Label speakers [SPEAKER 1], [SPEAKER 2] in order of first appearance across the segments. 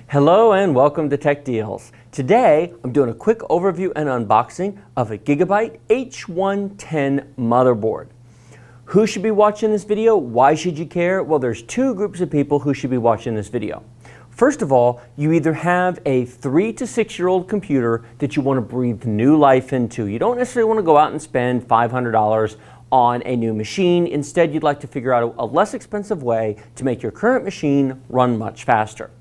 [SPEAKER 1] Hello and welcome to Tech Deals. Today I'm doing a quick overview and unboxing of a Gigabyte H110 motherboard. Who should be watching this video? Why should you care? Well, there's two groups of people who should be watching this video. First of all, you either have a 3 to 6 year old computer that you want to breathe new life into. You don't necessarily want to go out and spend $500 on a new machine. Instead, you'd like to figure out a less expensive way to make your current machine run much faster.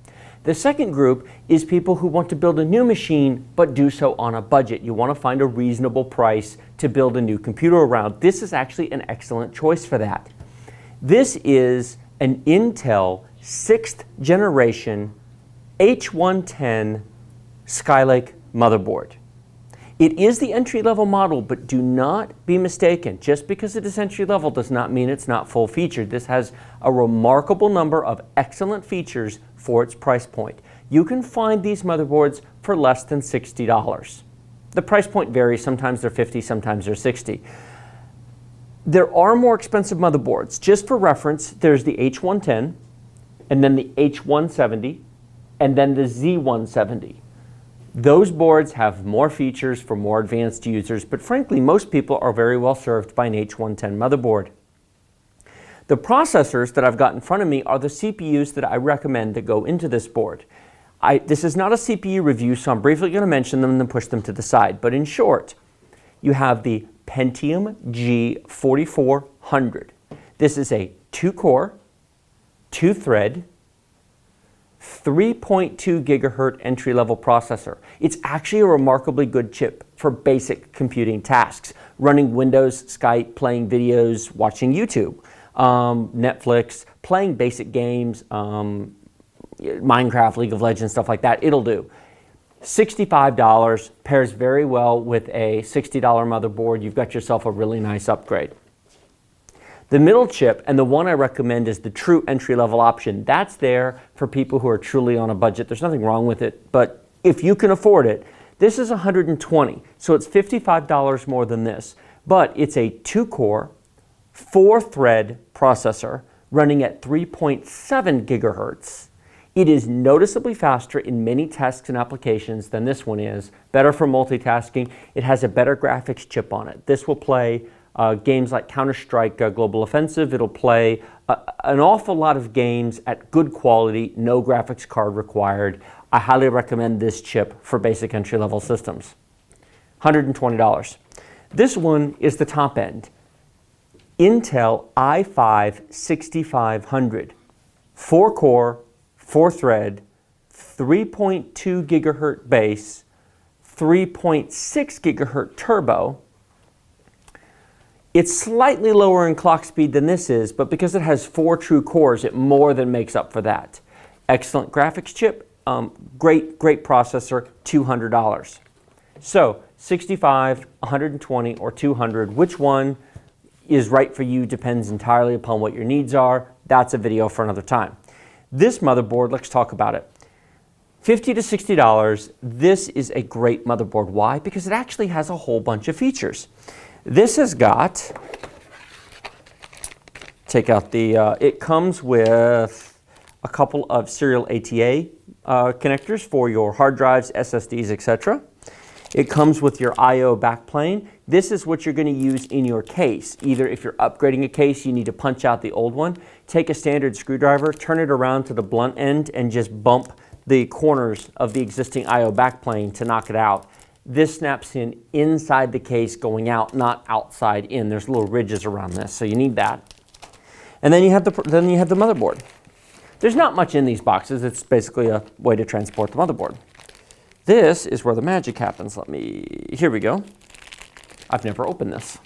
[SPEAKER 1] The second group is people who want to build a new machine but do so on a budget. You want to find a reasonable price to build a new computer around. This is actually an excellent choice for that. This is an Intel 6th generation H110 Skylake motherboard. It is the entry-level model, but do not be mistaken. Just because it is entry-level does not mean it's not full-featured. This has a remarkable number of excellent features for its price point. You can find these motherboards for less than $60. The price point varies. Sometimes they're $50, sometimes they're $60. There are more expensive motherboards. Just for reference, there's the H110, and then the H170, and then the Z170. Those boards have more features for more advanced users, but frankly, most people are very well served by an H110 motherboard. The processors that I've got in front of me are the CPUs that I recommend that go into this board. This is not a CPU review, so I'm briefly going to mention them and then push them to the side. But in short, you have the Pentium G4400. This is a 2-core, 2-thread, 3.2 gigahertz entry-level processor. It's actually a remarkably good chip for basic computing tasks, running Windows, Skype, playing videos, watching YouTube, Netflix, playing basic games, Minecraft, League of Legends, stuff like that. It'll do. $65 pairs very well with a $60 motherboard. You've got yourself a really nice upgrade. The middle chip, and the one I recommend, is the true entry-level option. That's there for people who are truly on a budget. There's nothing wrong with it, but if you can afford it, this is $120, so it's $55 more than this. But it's a 2-core, 4-thread processor running at 3.7 gigahertz. It is noticeably faster in many tasks and applications than this one is. Better for multitasking. It has a better graphics chip on it. This will play games like Counter-Strike Global Offensive. It'll play an awful lot of games at good quality, no graphics card required. I highly recommend this chip for basic entry-level systems. $120. This one is the top end. Intel i5-6500. 4-core, 4-thread, 3.2 gigahertz base, 3.6 gigahertz turbo. It's slightly lower in clock speed than this is, but because it has 4 true cores, it more than makes up for that. Excellent graphics chip, great processor, $200. So 65, 120, or 200, which one is right for you depends entirely upon what your needs are. That's a video for another time. This motherboard, let's talk about it. $50 to $60, this is a great motherboard. Why? Because it actually has a whole bunch of features. This has got, take out the, it comes with a couple of serial ATA connectors for your hard drives, SSDs, etc. It comes with your I/O backplane. This is what you're going to use in your case. Either if you're upgrading a case, you need to punch out the old one, take a standard screwdriver, turn it around to the blunt end, and just bump the corners of the existing I/O backplane to knock it out. This snaps in inside the case going out, not outside in. There's little ridges around this, so you need that. And then you have the motherboard. There's not much in these boxes. It's basically a way to transport the motherboard. This is where the magic happens. Here we go. I've never opened this.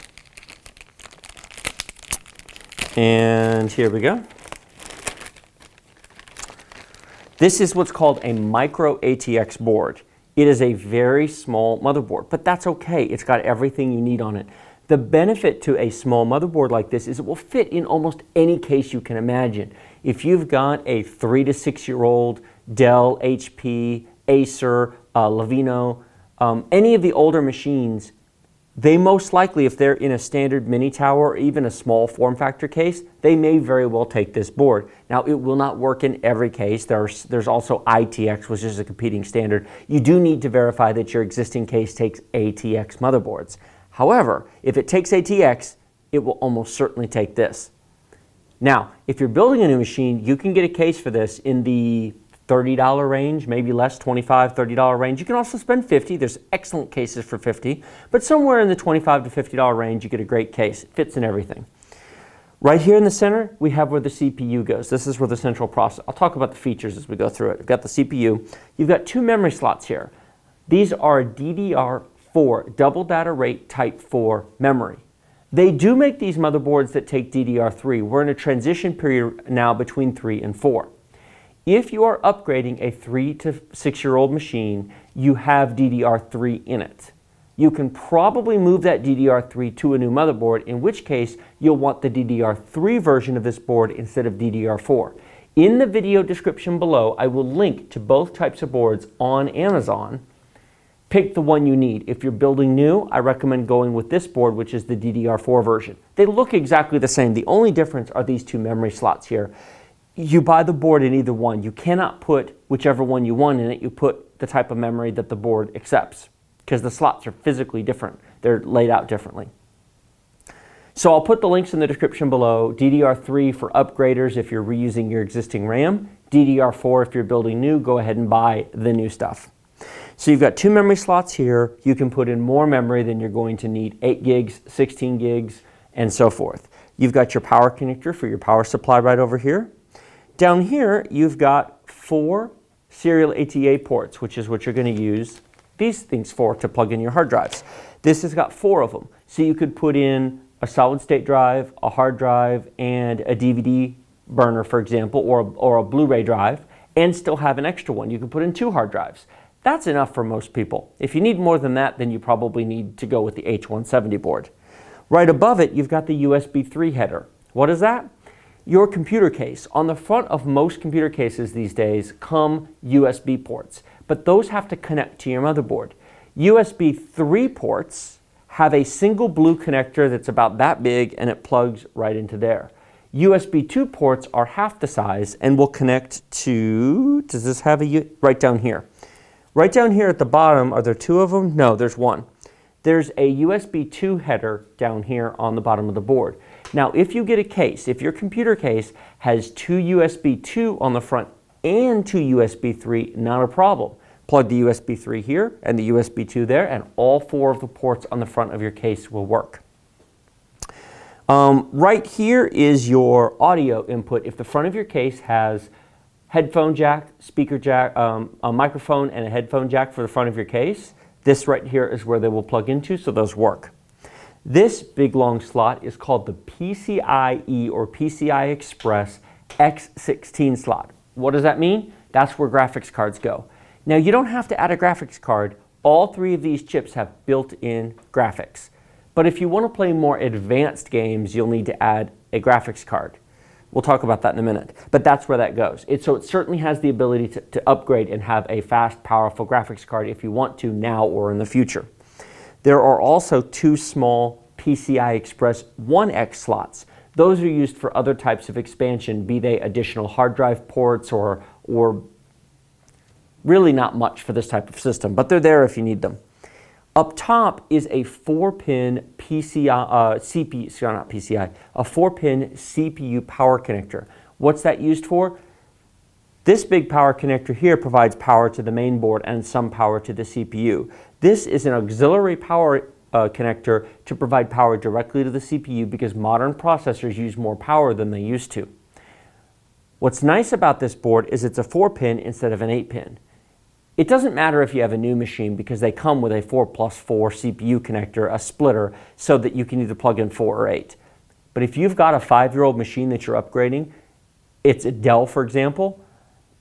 [SPEAKER 1] And here we go. This is what's called a Micro ATX board. It is a very small motherboard, but that's okay. It's got everything you need on it. The benefit to a small motherboard like this is it will fit in almost any case you can imagine. If you've got a 3 to 6 year old Dell, HP, Acer, Levino, any of the older machines, They most likely, if they're in a standard mini tower or even a small form factor case, they may very well take this board. Now, it will not work in every case. There's also ITX, which is a competing standard. You do need to verify that your existing case takes ATX motherboards. However, if it takes ATX, it will almost certainly take this. Now, if you're building a new machine, you can get a case for this in the $30 range, maybe less, $25, $30 range. You can also spend $50. There's excellent cases for $50, but somewhere in the $25 to $50 range, you get a great case. It fits in everything. Right here in the center, we have where the CPU goes. This is where the central processor. I'll talk about the features as we go through it. We've got the CPU. You've got two memory slots here. These are DDR4 double data rate type 4 memory. They do make these motherboards that take DDR3. We're in a transition period now between 3 and 4. If you are upgrading a 3 to 6 year old machine, you have DDR3 in it. You can probably move that DDR3 to a new motherboard, in which case you'll want the DDR3 version of this board instead of DDR4. In the video description below, I will link to both types of boards on Amazon. Pick the one you need. If you're building new, I recommend going with this board, which is the DDR4 version. They look exactly the same. The only difference are these two memory slots here. You buy the board in either one. You cannot put whichever one you want in it. You put the type of memory that the board accepts because the slots are physically different. They're laid out differently. So I'll put the links in the description below. DDR3 for upgraders if you're reusing your existing RAM. DDR4 if you're building new, go ahead and buy the new stuff. So you've got two memory slots here. You can put in more memory than you're going to need, 8 gigs, 16 gigs, and so forth. You've got your power connector for your power supply right over here. Down here, you've got 4 serial ATA ports, which is what you're going to use these things for to plug in your hard drives. This has got 4 of them. So you could put in a solid state drive, a hard drive, and a DVD burner, for example, or a Blu-ray drive, and still have an extra one. You can put in 2 hard drives. That's enough for most people. If you need more than that, then you probably need to go with the H170 board. Right above it, you've got the USB 3 header. What is that? Your computer case. On the front of most computer cases these days come USB ports, but those have to connect to your motherboard. USB 3 ports have a single blue connector that's about that big and it plugs right into there. USB 2 ports are half the size and will connect to, does this have a, right down here. Right down here at the bottom, are there 2 of them? No, there's 1. There's a USB 2 header down here on the bottom of the board. Now, if you get a case, if your computer case has 2 USB 2 on the front and 2 USB 3, not a problem. Plug the USB 3 here and the USB 2 there, and all 4 of the ports on the front of your case will work. Right here is your audio input. If the front of your case has headphone jack, speaker jack, a microphone, and a headphone jack for the front of your case, this right here is where they will plug into, so those work. This big long slot is called the PCIe or PCI Express X16 slot. What does that mean? That's where graphics cards go. Now, you don't have to add a graphics card. All 3 of these chips have built-in graphics. But if you want to play more advanced games, you'll need to add a graphics card. We'll talk about that in a minute. But that's where that goes. So it certainly has the ability to upgrade and have a fast, powerful graphics card if you want to now or in the future. There are also 2 small PCI Express 1X slots. Those are used for other types of expansion, be they additional hard drive ports or really not much for this type of system, but they're there if you need them. Up top is a 4-pin a 4-pin CPU power connector. What's that used for? This big power connector here provides power to the main board and some power to the CPU. This is an auxiliary power connector to provide power directly to the CPU because modern processors use more power than they used to. What's nice about this board is it's a 4-pin instead of an 8-pin. It doesn't matter if you have a new machine because they come with a 4+4 CPU connector, a splitter, so that you can either plug in 4 or 8. But if you've got a 5-year-old machine that you're upgrading, it's a Dell, for example,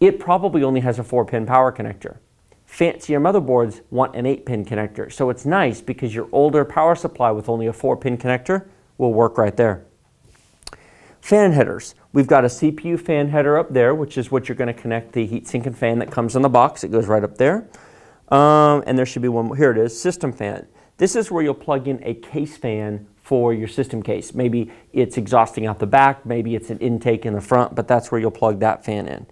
[SPEAKER 1] it probably only has a 4-pin power connector. Fancier motherboards want an 8-pin connector, so it's nice because your older power supply with only a 4-pin connector will work right there. Fan headers. We've got a CPU fan header up there, which is what you're going to connect the heatsink and fan that comes in the box. It goes right up there. And there should be one more. Here it is, system fan. This is where you'll plug in a case fan for your system case. Maybe it's exhausting out the back, maybe it's an intake in the front, but that's where you'll plug that fan in.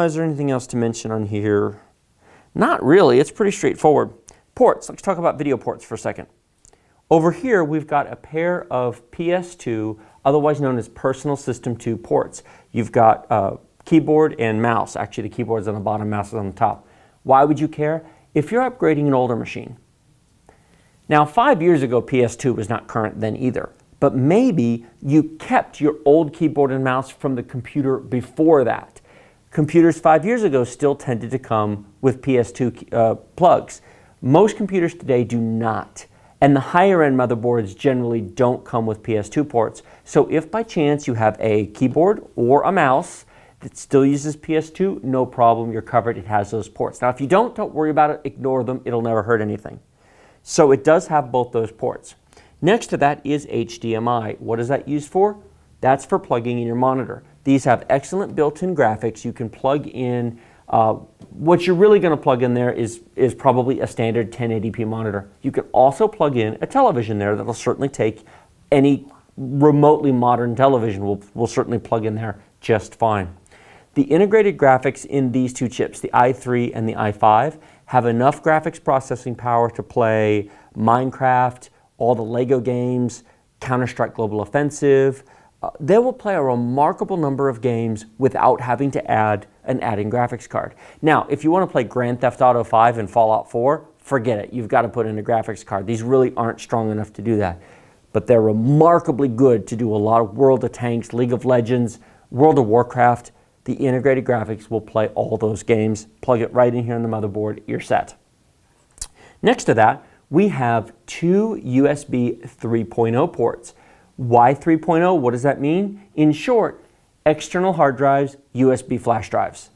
[SPEAKER 1] Is there anything else to mention on here? Not really, it's pretty straightforward. Ports, let's talk about video ports for a second. Over here, we've got a pair of PS2, otherwise known as Personal System 2 ports. You've got keyboard and mouse. Actually, the keyboard's on the bottom, mouse is on the top. Why would you care? If you're upgrading an older machine. Now, 5 years ago, PS2 was not current then either, but maybe you kept your old keyboard and mouse from the computer before that. Computers 5 years ago still tended to come with PS2 plugs. Most computers today do not, and the higher end motherboards generally don't come with PS2 ports. So if by chance you have a keyboard or a mouse that still uses PS2, no problem, you're covered, it has those ports. Now if you don't worry about it, ignore them, it'll never hurt anything. So it does have both those ports. Next to that is HDMI. What is that used for? That's for plugging in your monitor. These have excellent built-in graphics. You can plug in, what you're really going to plug in there is probably a standard 1080p monitor. You can also plug in a television there that'll certainly take any remotely modern television will certainly plug in there just fine. The integrated graphics in these two chips, the i3 and the i5, have enough graphics processing power to play Minecraft, all the Lego games, Counter-Strike Global Offensive. They will play a remarkable number of games without having to add an add-in graphics card. Now, if you want to play Grand Theft Auto 5 and Fallout 4, forget it. You've got to put in a graphics card. These really aren't strong enough to do that. But they're remarkably good to do a lot of World of Tanks, League of Legends, World of Warcraft. The integrated graphics will play all those games. Plug it right in here on the motherboard, you're set. Next to that, we have two USB 3.0 ports. Why 3.0? What does that mean? In short, external hard drives, USB flash drives.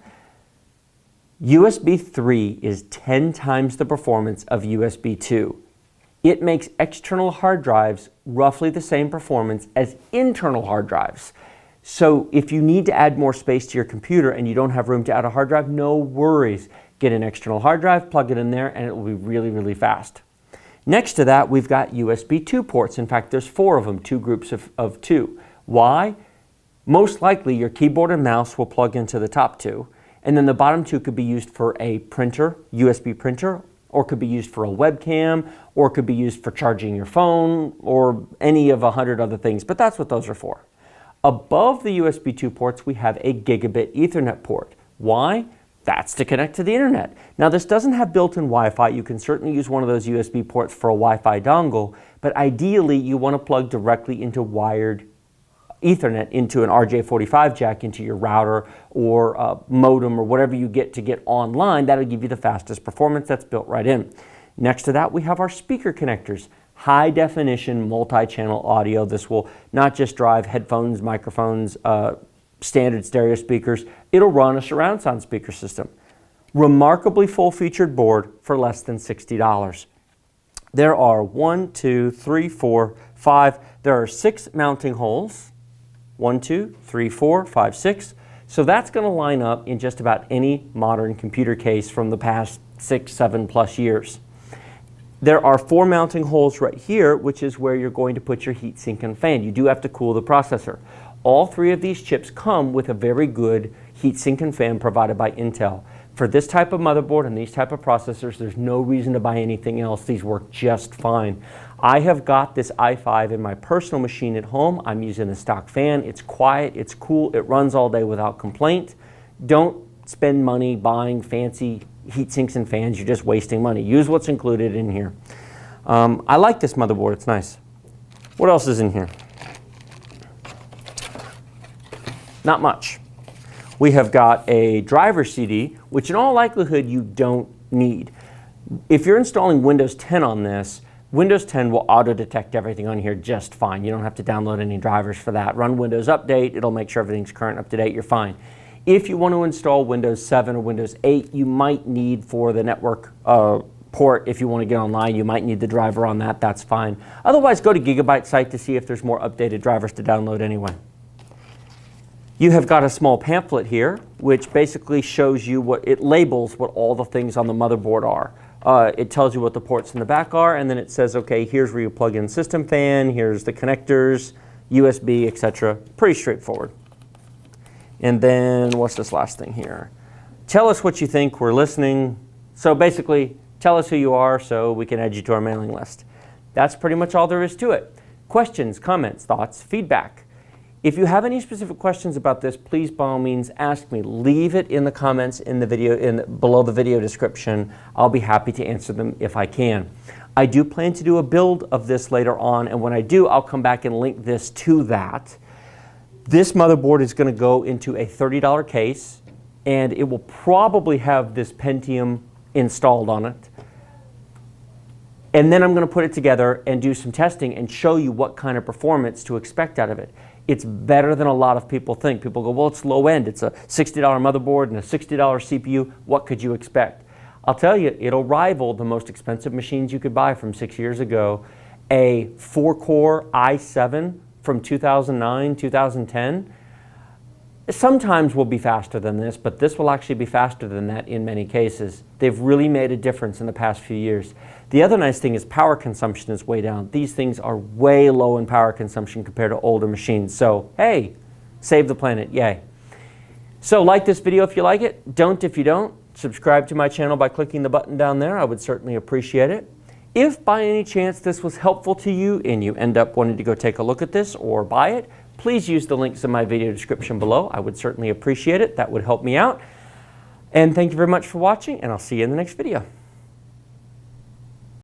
[SPEAKER 1] USB 3 is 10 times the performance of USB 2. It makes external hard drives roughly the same performance as internal hard drives. So if you need to add more space to your computer and you don't have room to add a hard drive, no worries. Get an external hard drive, plug it in there, and it will be really, really fast. Next to that, we've got USB 2 ports. In fact, there's 4 of them, 2 groups of 2. Why? Most likely, your keyboard and mouse will plug into the top 2, and then the bottom 2 could be used for a printer, USB printer, or could be used for a webcam, or could be used for charging your phone, or any of 100 other things, but that's what those are for. Above the USB 2 ports, we have a Gigabit Ethernet port. Why? That's to connect to the internet. Now this doesn't have built-in Wi-Fi. You can certainly use one of those USB ports for a Wi-Fi dongle, but ideally you want to plug directly into wired Ethernet into an RJ45 jack into your router or modem or whatever you get to get online. That'll give you the fastest performance. That's built right in. Next to that, we have our speaker connectors. High definition multi-channel audio. This will not just drive headphones, microphones, standard stereo speakers. It'll run a surround sound speaker system. Remarkably full-featured board for less than $60. There are 1, 2, 3, 4, 5. There are 6 mounting holes. 1, 2, 3, 4, 5, 6. So that's going to line up in just about any modern computer case from the past 6, 7 plus years. There are 4 mounting holes right here, which is where you're going to put your heatsink and fan. You do have to cool the processor. All 3 of these chips come with a very good heatsink and fan provided by Intel. For this type of motherboard and these type of processors, there's no reason to buy anything else. These work just fine. I have got this i5 in my personal machine at home. I'm using a stock fan. It's quiet, it's cool, it runs all day without complaint. Don't spend money buying fancy heat sinks and fans. You're just wasting money. Use what's included in here. I like this motherboard. It's nice. What else is in here? Not much. We have got a driver CD, which in all likelihood you don't need. If you're installing Windows 10 on this, Windows 10 will auto-detect everything on here just fine. You don't have to download any drivers for that. Run Windows Update. It'll make sure everything's current, up to date. You're fine. If you want to install Windows 7 or Windows 8, you might need for the network port, if you want to get online, you might need the driver on that. That's fine. Otherwise, go to Gigabyte site to see if there's more updated drivers to download anyway. You have got a small pamphlet here, which basically shows you it labels what all the things on the motherboard are. It tells you what the ports in the back are, and then it says, okay, here's where you plug in system fan, here's the connectors, USB, etc. Pretty straightforward. And then what's this last thing here? Tell us what you think. We're listening. So basically, tell us who you are so we can add you to our mailing list. That's pretty much all there is to it. Questions, comments, thoughts, feedback. If you have any specific questions about this, please by all means ask me. Leave it in the comments in the video, below the video description. I'll be happy to answer them if I can. I do plan to do a build of this later on, and when I do, I'll come back and link this to that. This motherboard is going to go into a $30 case, and it will probably have this Pentium installed on it. And then I'm going to put it together and do some testing and show you what kind of performance to expect out of it. It's better than a lot of people think. People go, well, it's low end. It's a $60 motherboard and a $60 CPU. What could you expect? I'll tell you, it'll rival the most expensive machines you could buy from 6 years ago. A 4-core i7 from 2009, 2010. Sometimes will be faster than this, but this will actually be faster than that in many cases. They've really made a difference in the past few years. The other nice thing is power consumption is way down. These things are way low in power consumption compared to older machines. So, hey, save the planet, yay. So like this video if you like it, don't if you don't. Subscribe to my channel by clicking the button down there. I would certainly appreciate it. If by any chance this was helpful to you and you end up wanting to go take a look at this or buy it, please use the links in my video description below. I would certainly appreciate it. That would help me out. And thank you very much for watching, and I'll see you in the next video.